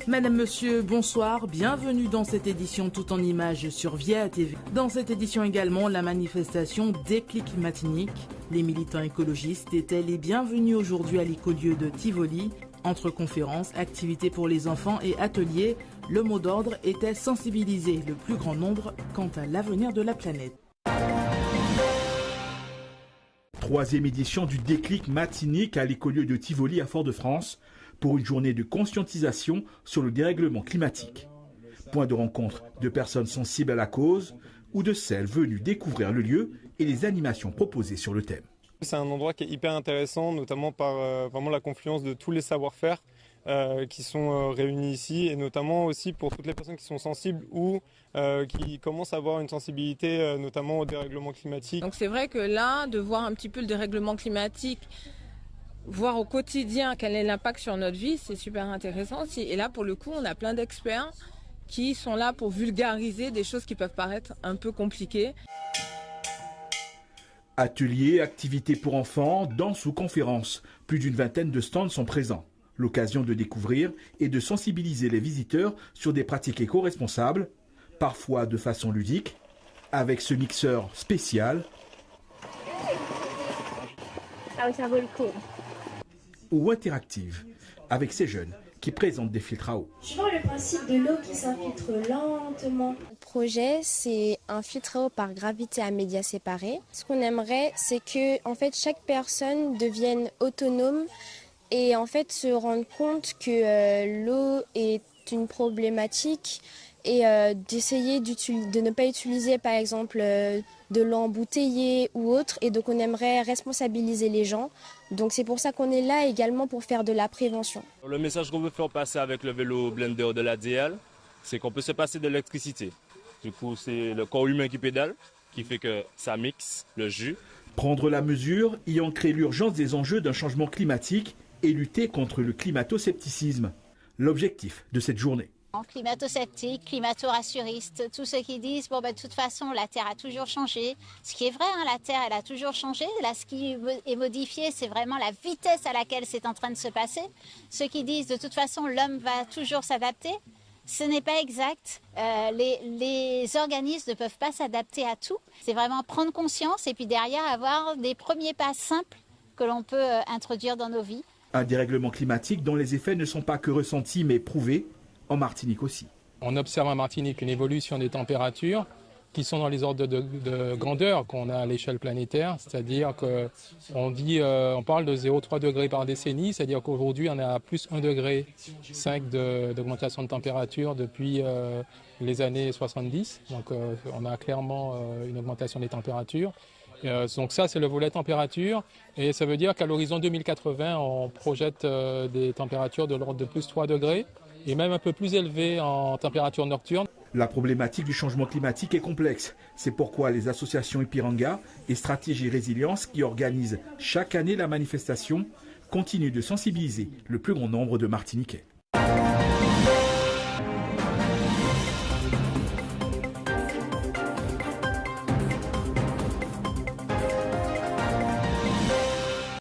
Madame, Monsieur, bonsoir, bienvenue dans cette édition tout en images sur VIA TV. Dans cette édition également, la manifestation Déclic Matinique. Les militants écologistes étaient les bienvenus aujourd'hui à l'écolieu de Tivoli. Entre conférences, activités pour les enfants et ateliers, le mot d'ordre était sensibiliser le plus grand nombre quant à l'avenir de la planète. Troisième édition du Déclic Matinique à l'écolieu de Tivoli à Fort-de-France pour une journée de conscientisation sur le dérèglement climatique. Point de rencontre de personnes sensibles à la cause ou de celles venues découvrir le lieu et les animations proposées sur le thème. C'est un endroit qui est hyper intéressant, notamment par vraiment la confluence de tous les savoir-faire qui sont réunis ici, et notamment aussi pour toutes les personnes qui sont sensibles ou qui commencent à avoir une sensibilité notamment au dérèglement climatique. Donc c'est vrai que là, de voir un petit peu le dérèglement climatique, voir au quotidien quel est l'impact sur notre vie, c'est super intéressant aussi. Et là, pour le coup, on a plein d'experts qui sont là pour vulgariser des choses qui peuvent paraître un peu compliquées. Ateliers, activités pour enfants, danse ou conférences. Plus d'une vingtaine de stands sont présents. L'occasion de découvrir et de sensibiliser les visiteurs sur des pratiques éco-responsables, parfois de façon ludique, avec ce mixeur spécial. Ah oui, ça vaut le coup. Ou interactive, avec ces jeunes qui présentent des filtres à eau. Je vois le principe de l'eau qui s'infiltre lentement. Le projet, c'est un filtre à eau par gravité à médias séparés. Ce qu'on aimerait, c'est que en fait, chaque personne devienne autonome et en fait se rendre compte que l'eau est une problématique et d'essayer de ne pas utiliser par exemple de l'eau embouteillée ou autre, et donc on aimerait responsabiliser les gens. Donc c'est pour ça qu'on est là également, pour faire de la prévention. Le message qu'on veut faire passer avec le vélo blender de l'ADL, c'est qu'on peut se passer de l'électricité. Du coup, c'est le corps humain qui pédale, qui fait que ça mixe le jus. Prendre la mesure y ancrer l'urgence des enjeux d'un changement climatique et lutter contre le climato-scepticisme. L'objectif de cette journée. Climato-sceptiques, climato-rassuristes, tous ceux qui disent bon, de toute façon la Terre a toujours changé. Ce qui est vrai, la Terre elle a toujours changé. Là, ce qui est modifié, c'est vraiment la vitesse à laquelle c'est en train de se passer. Ceux qui disent de toute façon l'homme va toujours s'adapter, ce n'est pas exact. Les organismes ne peuvent pas s'adapter à tout. C'est vraiment prendre conscience et puis derrière avoir des premiers pas simples que l'on peut introduire dans nos vies. Un dérèglement climatique dont les effets ne sont pas que ressentis mais prouvés. En Martinique aussi. On observe en Martinique une évolution des températures qui sont dans les ordres de grandeur qu'on a à l'échelle planétaire, c'est-à-dire qu'on parle de 0,3 degrés par décennie, c'est-à-dire qu'aujourd'hui on est à plus 1,5 degré d'augmentation de température depuis les années 70, donc on a clairement une augmentation des températures. Donc ça, c'est le volet température, et ça veut dire qu'à l'horizon 2080, on projette des températures de l'ordre de plus 3 degrés, et même un peu plus élevées en température nocturne. La problématique du changement climatique est complexe. C'est pourquoi les associations Ipiranga et Stratégie Résilience, qui organisent chaque année la manifestation, continuent de sensibiliser le plus grand nombre de Martiniquais.